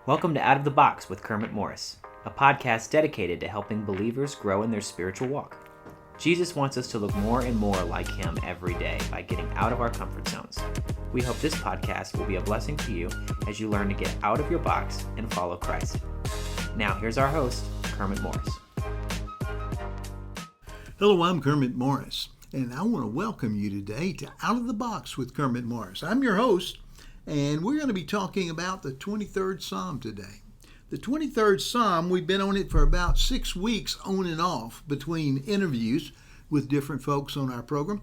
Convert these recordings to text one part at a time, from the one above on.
Welcome to Out of the Box with Kermit Morris, a podcast dedicated to helping believers grow in their spiritual walk. Jesus wants us to look more and more like Him every day by getting out of our comfort zones. We hope this podcast will be a blessing to you as you learn to get out of your box and follow Christ. Now, here's our host, Kermit Morris. Hello, I'm Kermit Morris, and I want to welcome you today to Out of the Box with Kermit Morris. I'm your host, and we're going to be talking about the 23rd Psalm today. The 23rd Psalm, we've been on it for about 6 weeks on and off between interviews with different folks on our program.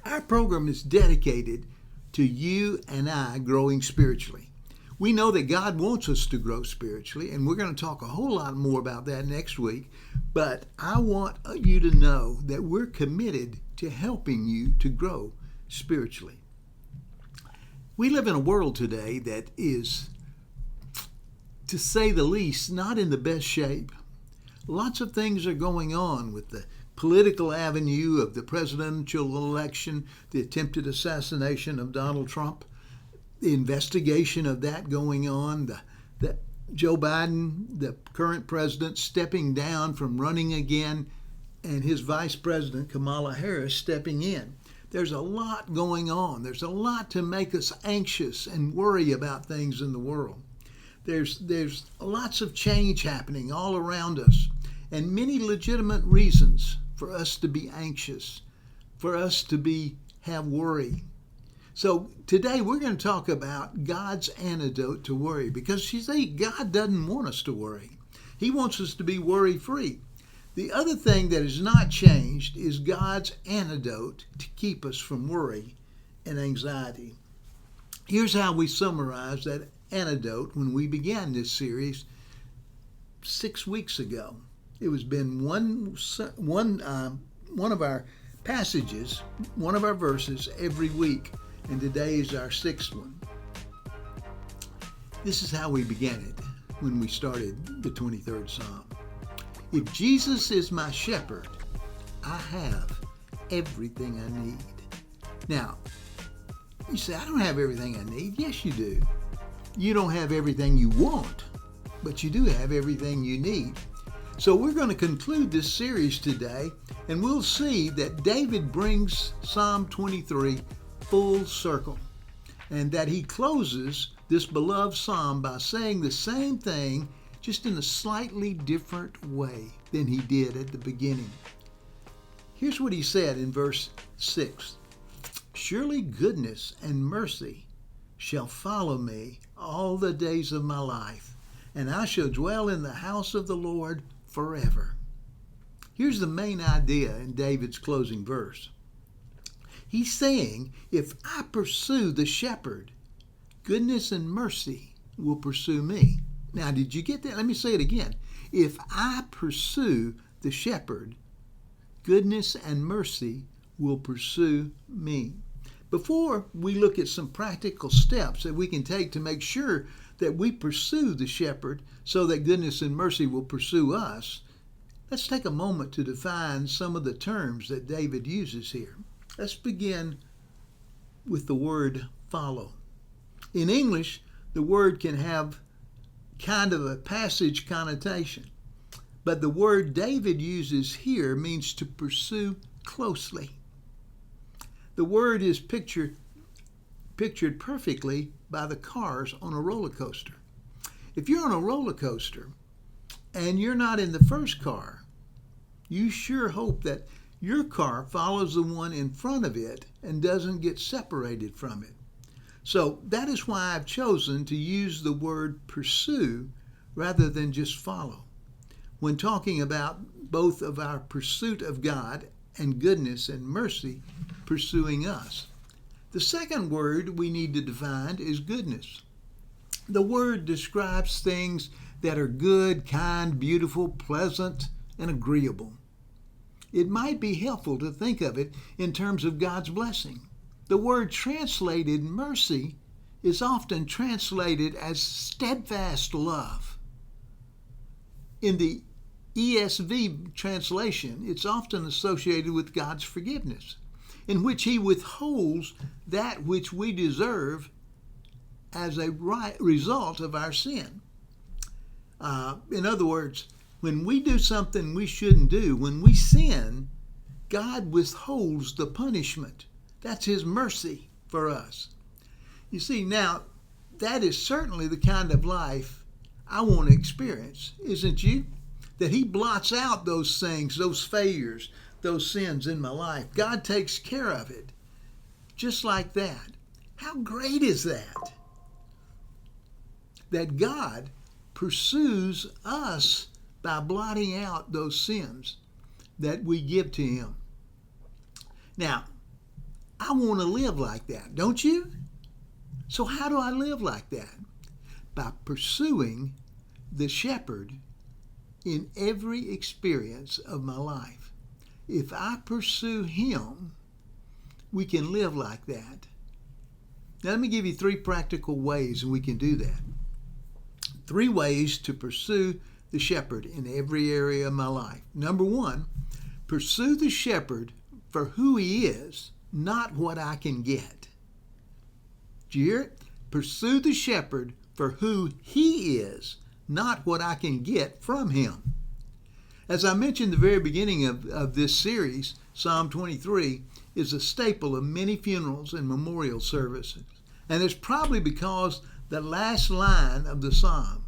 Our program is dedicated to you and I growing spiritually. We know that God wants us to grow spiritually, and we're going to talk a whole lot more about that next week. But I want you to know that we're committed to helping you to grow spiritually. We live in a world today that is, to say the least, not in the best shape. Lots of things are going on with the political avenue of the presidential election, the attempted assassination of Donald Trump, the investigation of that going on, the Joe Biden, the current president, stepping down from running again, and his vice president, Kamala Harris, stepping in. There's a lot going on. There's a lot to make us anxious and worry about things in the world. There's lots of change happening all around us, and many legitimate reasons for us to be anxious, for us to have worry. So today we're going to talk about God's antidote to worry, because you see, God doesn't want us to worry. He wants us to be worry-free. The other thing that has not changed is God's antidote to keep us from worry and anxiety. Here's how we summarize that antidote when we began this series 6 weeks ago. It was been one of our passages, one of our verses every week, and today is our 6th one. This is how we began it when we started the 23rd Psalm. If Jesus is my shepherd, I have everything I need. Now, you say, I don't have everything I need. Yes, you do. You don't have everything you want, but you do have everything you need. So we're going to conclude this series today, and we'll see that David brings Psalm 23 full circle, and that he closes this beloved psalm by saying the same thing, just in a slightly different way than he did at the beginning. Here's what he said in verse 6. Surely goodness and mercy shall follow me all the days of my life, and I shall dwell in the house of the Lord forever. Here's the main idea in David's closing verse. He's saying, if I pursue the shepherd, goodness and mercy will pursue me. Now, did you get that? Let me say it again. If I pursue the shepherd, goodness and mercy will pursue me. Before we look at some practical steps that we can take to make sure that we pursue the shepherd so that goodness and mercy will pursue us, let's take a moment to define some of the terms that David uses here. Let's begin with the word follow. In English, the word can have kind of a passage connotation, but the word David uses here means to pursue closely. The word is pictured perfectly by the cars on a roller coaster. If you're on a roller coaster and you're not in the first car, you sure hope that your car follows the one in front of it and doesn't get separated from it. So that is why I've chosen to use the word pursue rather than just follow when talking about both of our pursuit of God and goodness and mercy pursuing us. The second word we need to define is goodness. The word describes things that are good, kind, beautiful, pleasant, and agreeable. It might be helpful to think of it in terms of God's blessing. The word translated mercy is often translated as steadfast love. In the ESV translation, it's often associated with God's forgiveness, in which He withholds that which we deserve as a result of our sin. In other words, when we do something we shouldn't do, when we sin, God withholds the punishment. That's His mercy for us. You see, now, that is certainly the kind of life I want to experience, isn't you? That He blots out those things, those failures, those sins in my life. God takes care of it. Just like that. How great is that? That God pursues us by blotting out those sins that we give to Him. Now, I want to live like that, don't you? So how do I live like that? By pursuing the shepherd in every experience of my life. If I pursue Him, we can live like that. Now, let me give you 3 practical ways we can do that. 3 ways to pursue the shepherd in every area of my life. Number 1, pursue the shepherd for who He is, not what I can get. Did you hear it? Pursue the shepherd for who He is, not what I can get from Him. As I mentioned at the very beginning of this series, Psalm 23 is a staple of many funerals and memorial services. And it's probably because the last line of the psalm,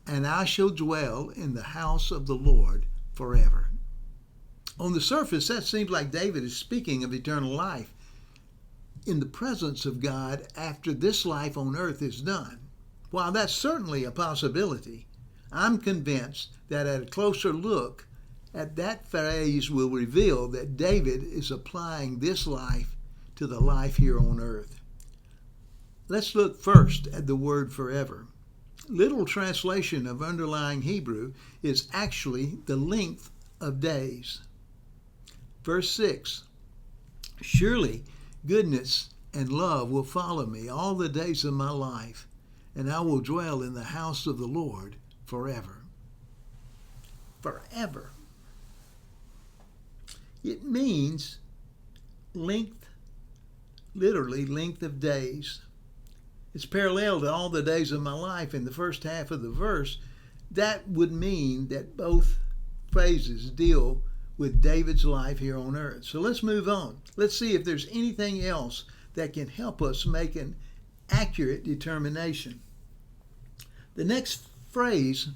"And I shall dwell in the house of the Lord forever." On the surface, that seems like David is speaking of eternal life in the presence of God after this life on earth is done. While that's certainly a possibility, I'm convinced that at a closer look at that phrase will reveal that David is applying this life to the life here on earth. Let's look first at the word forever. Literal translation of underlying Hebrew is actually the length of days. Verse 6, "Surely goodness and love will follow me all the days of my life, and I will dwell in the house of the Lord forever." Forever. It means length, literally length of days. It's parallel to all the days of my life in the first half of the verse. That would mean that both phrases deal with David's life here on earth. So let's move on. Let's see if there's anything else that can help us make an accurate determination. The next phrase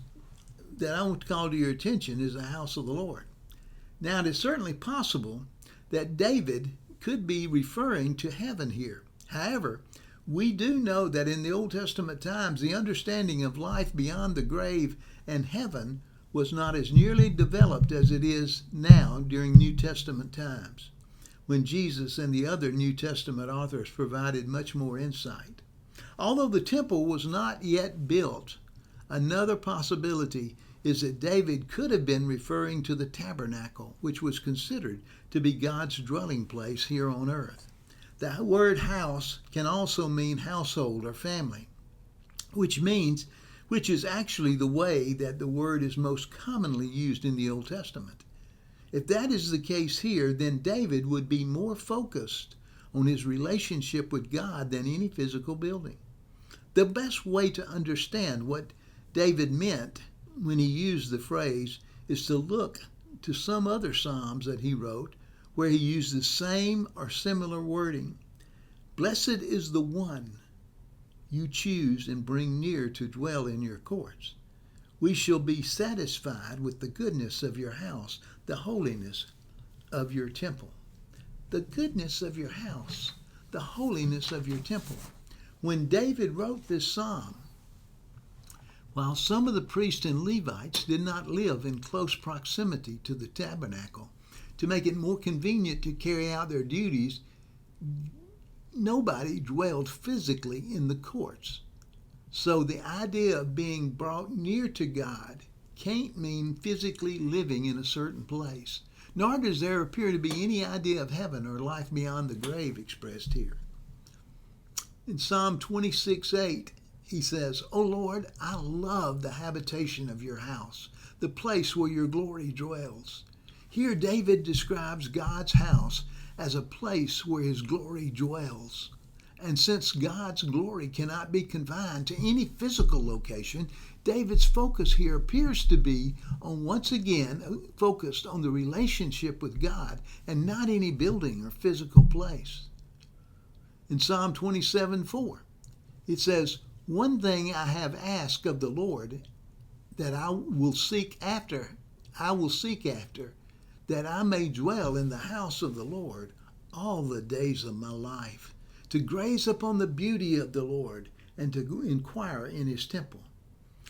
that I want to call to your attention is the house of the Lord. Now, it is certainly possible that David could be referring to heaven here. However, we do know that in the Old Testament times, the understanding of life beyond the grave and heaven was not as nearly developed as it is now during New Testament times, when Jesus and the other New Testament authors provided much more insight. Although the temple was not yet built, another possibility is that David could have been referring to the tabernacle, which was considered to be God's dwelling place here on earth. The word house can also mean household or family, which is actually the way that the word is most commonly used in the Old Testament. If that is the case here, then David would be more focused on his relationship with God than any physical building. The best way to understand what David meant when he used the phrase is to look to some other Psalms that he wrote where he used the same or similar wording. "Blessed is the one you choose and bring near to dwell in your courts. We shall be satisfied with the goodness of your house, the holiness of your temple." The goodness of your house, the holiness of your temple. When David wrote this psalm, while some of the priests and Levites did not live in close proximity to the tabernacle to make it more convenient to carry out their duties, nobody dwelled physically in the courts. So the idea of being brought near to God can't mean physically living in a certain place, nor does there appear to be any idea of heaven or life beyond the grave expressed here. In Psalm 26:8, he says, "O Lord, I love the habitation of your house, the place where your glory dwells." Here David describes God's house as a place where his glory dwells. And since God's glory cannot be confined to any physical location, David's focus here appears to be once again focused on the relationship with God and not any building or physical place. In Psalm 27:4, it says, "One thing I have asked of the Lord that I will seek after, that I may dwell in the house of the Lord all the days of my life, to graze upon the beauty of the Lord and to inquire in his temple."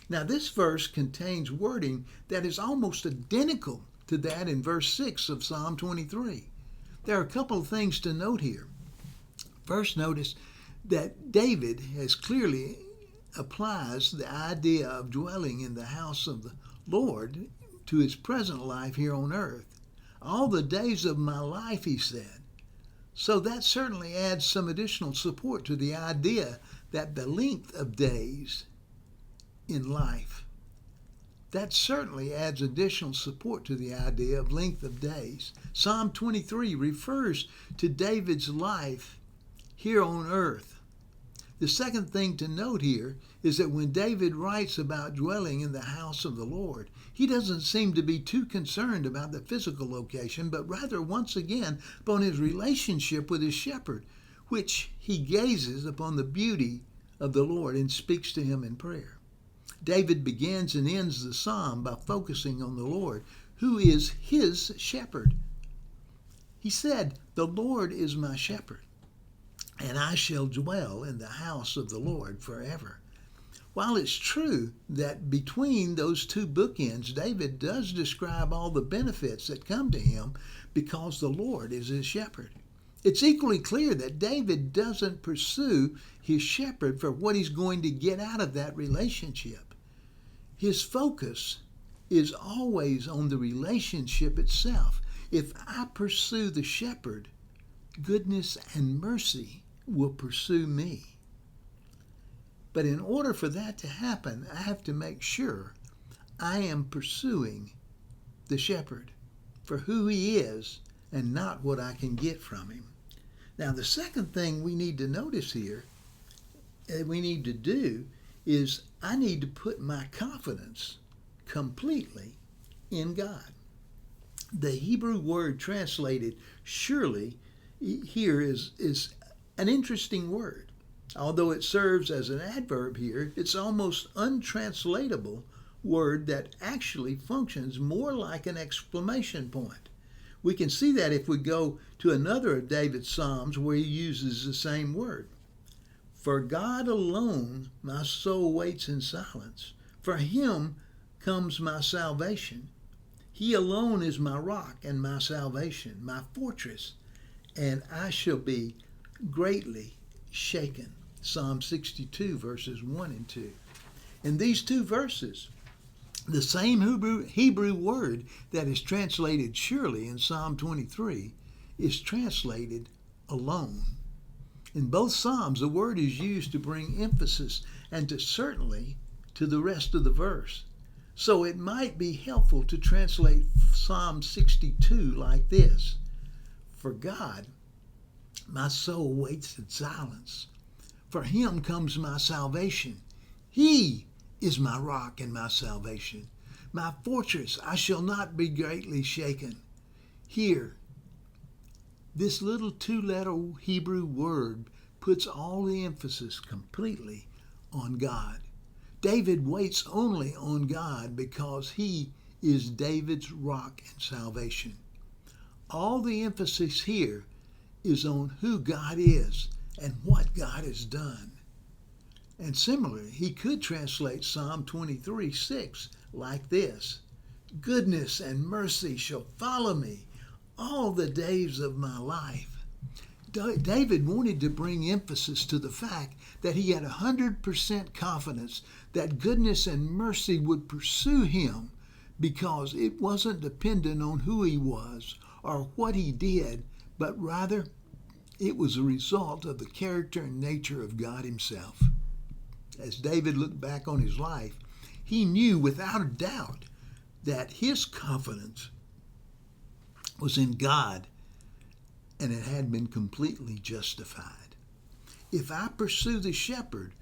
Now this verse contains wording that is almost identical to that in verse 6 of Psalm 23. There are a couple of things to note here. First, notice that David has clearly applies the idea of dwelling in the house of the Lord to his present life here on earth. All the days of my life, he said. So that certainly adds some additional support to the idea that the length of days in life, that certainly adds additional support to the idea of length of days. Psalm 23 refers to David's life here on earth. The second thing to note here is that when David writes about dwelling in the house of the Lord, he doesn't seem to be too concerned about the physical location, but rather once again upon his relationship with his shepherd, which he gazes upon the beauty of the Lord and speaks to him in prayer. David begins and ends the psalm by focusing on the Lord, who is his shepherd. He said, "The Lord is my shepherd, and I shall dwell in the house of the Lord forever." While it's true that between those two bookends, David does describe all the benefits that come to him because the Lord is his shepherd, it's equally clear that David doesn't pursue his shepherd for what he's going to get out of that relationship. His focus is always on the relationship itself. If I pursue the shepherd, goodness and mercy will pursue me. But in order for that to happen, I have to make sure I am pursuing the shepherd for who he is and not what I can get from him. Now, the second thing we need to notice here, we need to do, is I need to put my confidence completely in God. The Hebrew word translated surely here is an interesting word. Although it serves as an adverb here, it's almost untranslatable word that actually functions more like an exclamation point. We can see that if we go to another of David's Psalms where he uses the same word. "For God alone my soul waits in silence. For him comes my salvation. He alone is my rock and my salvation, my fortress, and I shall be greatly shaken." Psalm 62, verses 1 and 2. In these two verses, the same Hebrew word that is translated surely in Psalm 23 is translated alone. In both Psalms, the word is used to bring emphasis and certainly to the rest of the verse. So it might be helpful to translate Psalm 62 like this: "For God, my soul waits in silence. For him comes my salvation. He is my rock and my salvation. My fortress, I shall not be greatly shaken." Here, this little two-letter Hebrew word puts all the emphasis completely on God. David waits only on God because he is David's rock and salvation. All the emphasis here is on who God is and what God has done. And similarly, he could translate Psalm 23:6 like this: "Goodness and mercy shall follow me all the days of my life." David wanted to bring emphasis to the fact that he had 100% confidence that goodness and mercy would pursue him because it wasn't dependent on who he was or what he did, but rather it was a result of the character and nature of God himself. As David looked back on his life, he knew without a doubt that his confidence was in God, and it had been completely justified. If I pursue the shepherd,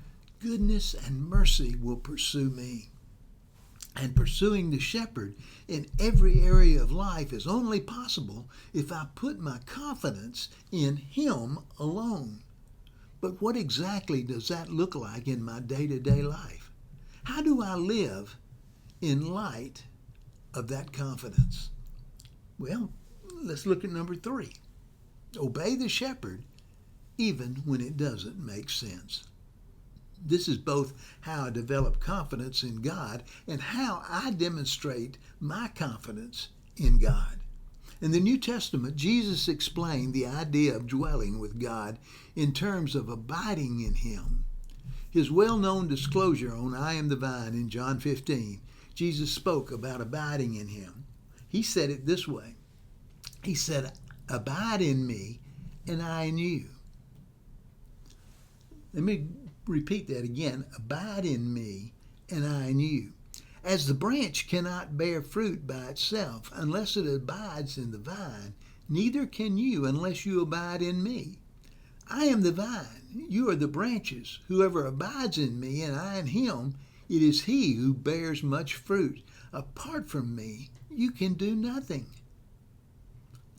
goodness and mercy will pursue me. And pursuing the shepherd in every area of life is only possible if I put my confidence in him alone. But what exactly does that look like in my day-to-day life? How do I live in light of that confidence? Well, let's look at number 3. Obey the shepherd even when it doesn't make sense. This is both how I develop confidence in God and how I demonstrate my confidence in God. In the New Testament, Jesus explained the idea of dwelling with God in terms of abiding in him. His well-known disclosure on I am the vine in John 15, Jesus spoke about abiding in him. He said it this way. He said, abide in me and I in you. Let me repeat that again. Abide in me and I in you. As the branch cannot bear fruit by itself unless it abides in the vine, neither can you unless you abide in me. I am the vine, you are the branches. Whoever abides in me and I in him, it is he who bears much fruit. Apart from me, you can do nothing.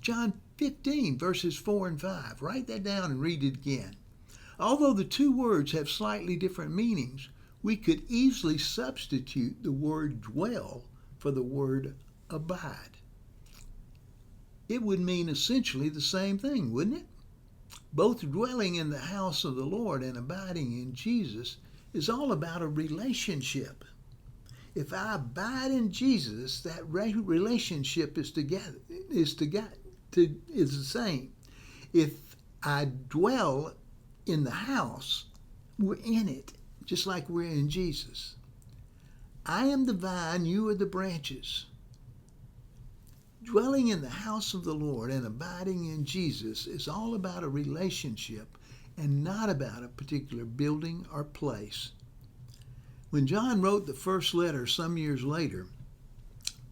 John 15, verses 4 and 5. Write that down and read it again. Although the two words have slightly different meanings, we could easily substitute the word dwell for the word abide. It would mean essentially the same thing, wouldn't it? Both dwelling in the house of the Lord and abiding in Jesus is all about a relationship. If I abide in Jesus, that relationship is the same. If I dwell in the house, we're in it, just like we're in Jesus. I am the vine, you are the branches. Dwelling in the house of the Lord and abiding in Jesus is all about a relationship and not about a particular building or place. When John wrote the first letter some years later,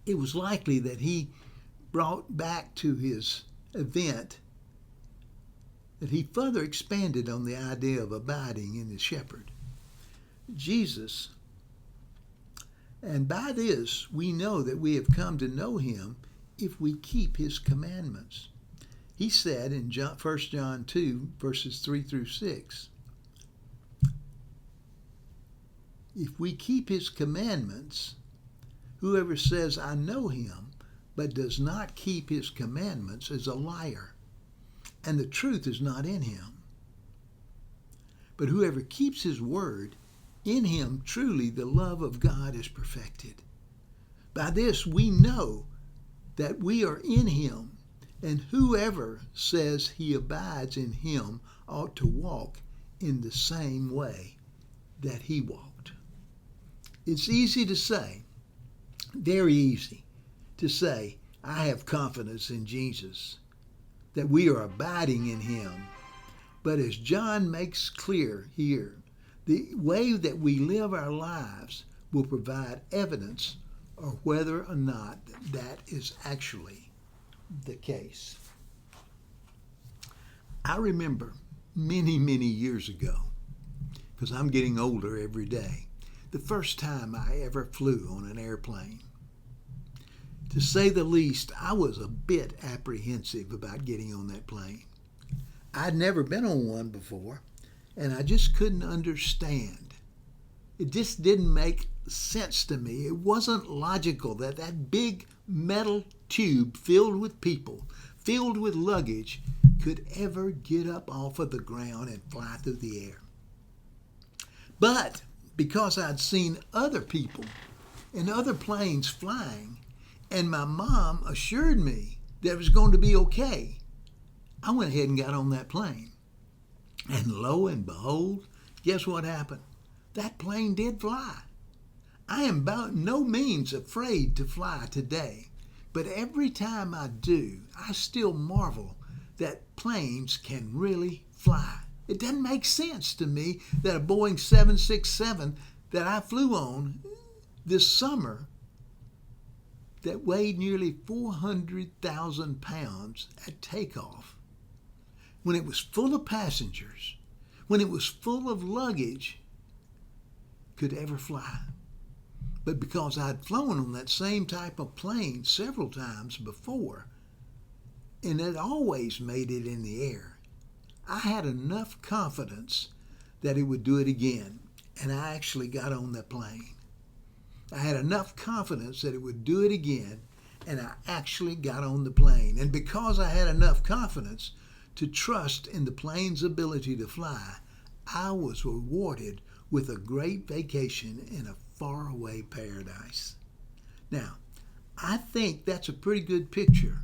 it was likely that he brought back to his event that he further expanded on the idea of abiding in the shepherd, Jesus. And by this we know that we have come to know him if we keep his commandments. He said in 1 John 2, verses 3 through 6, if we keep his commandments, whoever says, I know him, but does not keep his commandments is a liar, and the truth is not in him. But whoever keeps his word, in him truly the love of God is perfected. By this we know that we are in him, and whoever says he abides in him ought to walk in the same way that he walked. It's easy to say, very easy to say, I have confidence in Jesus, that we are abiding in him. But as John makes clear here, the way that we live our lives will provide evidence of whether or not that is actually the case. I remember many, many years ago, because I'm getting older every day, the first time I ever flew on an airplane. To say the least, I was a bit apprehensive about getting on that plane. I'd never been on one before, and I just couldn't understand. It just didn't make sense to me. It wasn't logical that that big metal tube filled with people, filled with luggage, could ever get up off of the ground and fly through the air. But because I'd seen other people in other planes flying, and my mom assured me that it was going to be okay, I went ahead and got on that plane. And lo and behold, guess what happened? That plane did fly. I am by no means afraid to fly today, but every time I do, I still marvel that planes can really fly. It doesn't make sense to me that a Boeing 767 that I flew on this summer that weighed nearly 400,000 pounds at takeoff, when it was full of passengers, when it was full of luggage, could ever fly. But because I'd flown on that same type of plane several times before, and had always made it in the air, I had enough confidence that it would do it again, and I actually got on that plane. I had enough confidence that it would do it again, and I actually got on the plane. And because I had enough confidence to trust in the plane's ability to fly, I was rewarded with a great vacation in a faraway paradise. Now, I think that's a pretty good picture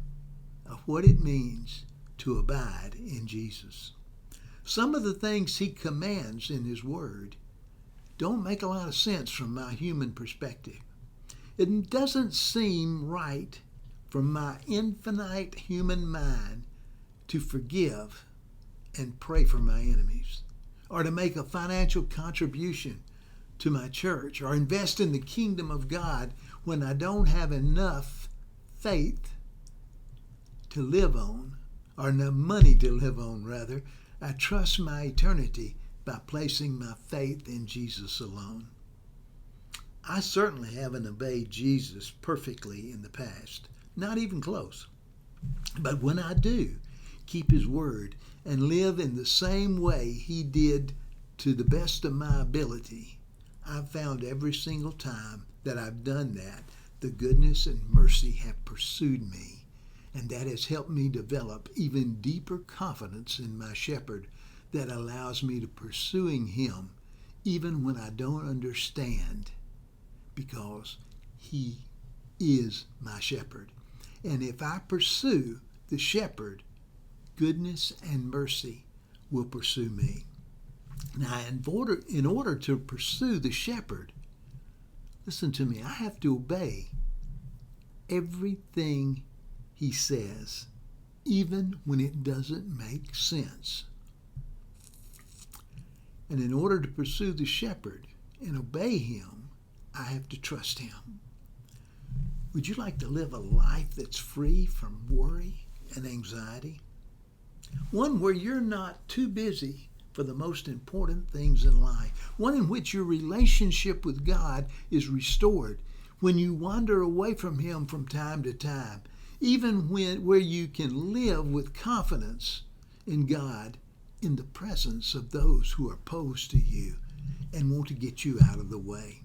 of what it means to abide in Jesus. Some of the things he commands in his word don't make a lot of sense from my human perspective. It doesn't seem right from my infinite human mind to forgive and pray for my enemies, or to make a financial contribution to my church, or invest in the kingdom of God when I don't have enough faith to live on, or enough money to live on, rather. I trust my eternity by placing my faith in Jesus alone. I certainly haven't obeyed Jesus perfectly in the past, not even close. But when I do keep his word and live in the same way he did to the best of my ability, I've found every single time that I've done that, the goodness and mercy have pursued me, and that has helped me develop even deeper confidence in my shepherd that allows me to pursuing him even when I don't understand, because he is my shepherd. And if I pursue the shepherd, goodness and mercy will pursue me. Now, in order to pursue the shepherd, listen to me, I have to obey everything he says, even when it doesn't make sense. And in order to pursue the shepherd and obey him, I have to trust him. Would you like to live a life that's free from worry and anxiety? One where you're not too busy for the most important things in life. One in which your relationship with God is restored when you wander away from him from time to time, even where you can live with confidence in God in the presence of those who are opposed to you and want to get you out of the way.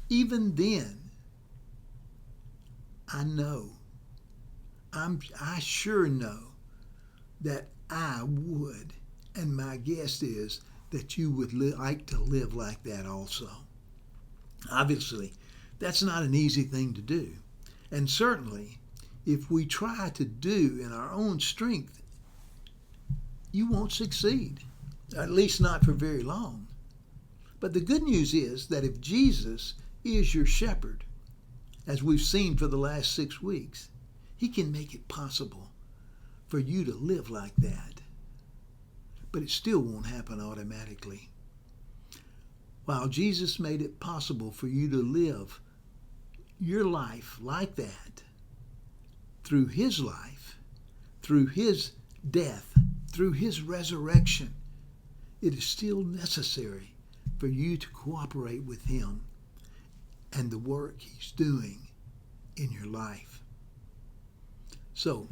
Even then, I sure know that I would, and my guess is that you would like to live like that also. Obviously, that's not an easy thing to do. And certainly, if we try to do in our own strength, you won't succeed, at least not for very long. But the good news is that if Jesus is your shepherd, as we've seen for the last 6 weeks, he can make it possible for you to live like that. But it still won't happen automatically. While Jesus made it possible for you to live your life like that, through his life, through his death, through his resurrection, it is still necessary for you to cooperate with him and the work he's doing in your life. So,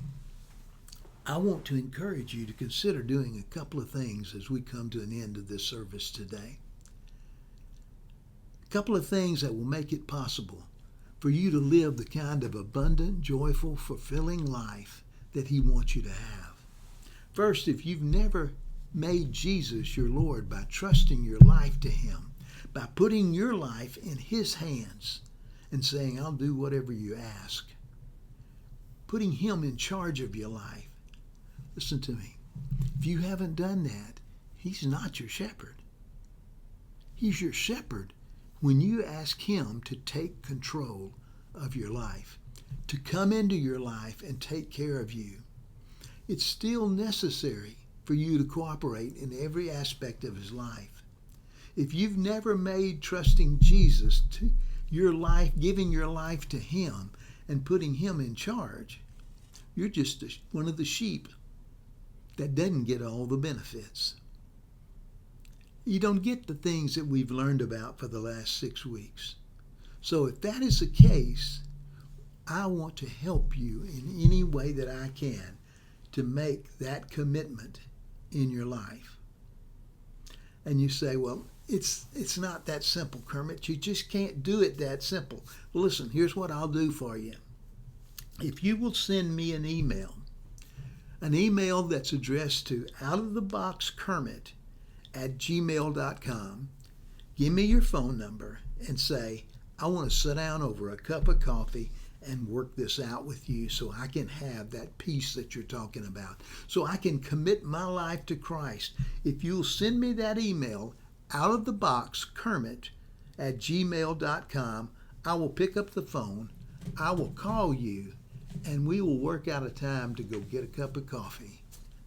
I want to encourage you to consider doing a couple of things as we come to an end of this service today. A couple of things that will make it possible for you to live the kind of abundant, joyful, fulfilling life that he wants you to have. First, if you've never made Jesus your Lord by trusting your life to him, by putting your life in his hands and saying, I'll do whatever you ask, putting him in charge of your life, listen to me. If you haven't done that, he's not your shepherd. He's your shepherd when you ask him to take control of your life, to come into your life and take care of you. It's still necessary for you to cooperate in every aspect of his life. If you've never made trusting Jesus to your life, giving your life to him and putting him in charge, you're just one of the sheep that doesn't get all the benefits. you don't get the things that we've learned about for the last 6 weeks. So if that is the case, I want to help you in any way that I can to make that commitment in your life. And you say, well, it's not that simple, Kermit. You just can't do it that simple. Well, listen, here's what I'll do for you. If you will send me an email that's addressed to outoftheboxkermit@gmail.com, give me your phone number and say, I want to sit down over a cup of coffee and work this out with you so I can have that peace that you're talking about, so I can commit my life to Christ. If you'll send me that email, outoftheboxkermit@gmail.com, I will pick up the phone, I will call you, and we will work out a time to go get a cup of coffee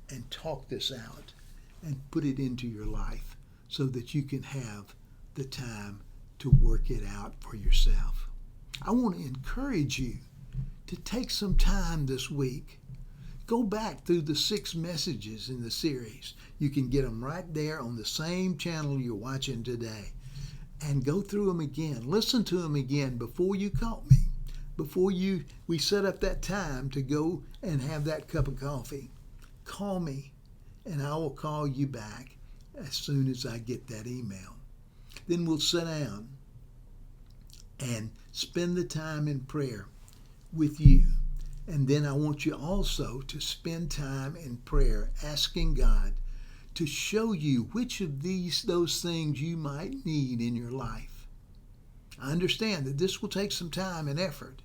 and talk this out and put it into your life so that you can have the time to work it out for yourself. I want to encourage you to take some time this week. Go back through the 6 messages in the series. You can get them right there on the same channel you're watching today. And go through them again. Listen to them again before you call me. Before we set up that time to go and have that cup of coffee. Call me and I will call you back as soon as I get that email. Then we'll sit down and spend the time in prayer with you. And then I want you also to spend time in prayer asking God to show you which of those things you might need in your life. I understand that this will take some time and effort,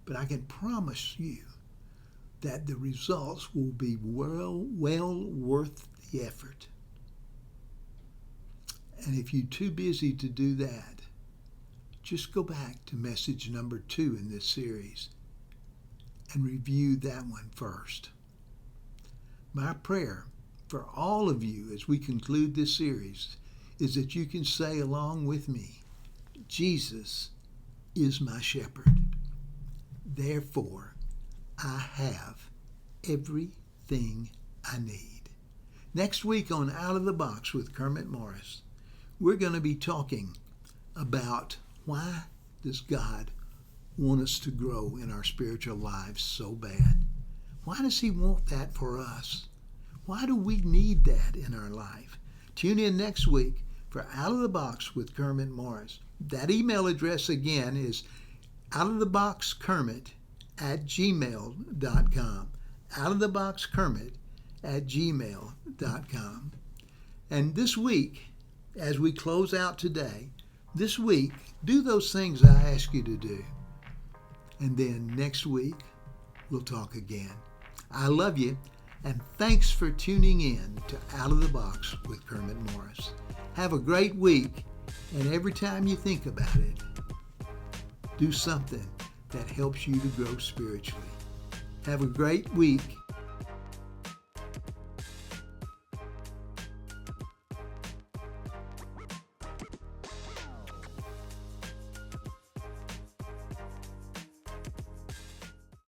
but I can promise you that the results will be well worth the effort. And if you're too busy to do that, just go back to message number 2 in this series and review that one first. My prayer for all of you as we conclude this series is that you can say along with me, Jesus is my shepherd. Therefore, I have everything I need. Next week on Out of the Box with Kermit Morris, we're going to be talking about why does God want us to grow in our spiritual lives so bad? Why does he want that for us? Why do we need that in our life? Tune in next week for Out of the Box with Kermit Morris. That email address again is outoftheboxkermit@gmail.com. outoftheboxkermit@gmail.com. And this week, as we close out today, this week, do those things I ask you to do. And then next week, we'll talk again. I love you, and thanks for tuning in to Out of the Box with Kermit Morris. Have a great week, and every time you think about it, do something that helps you to grow spiritually. Have a great week,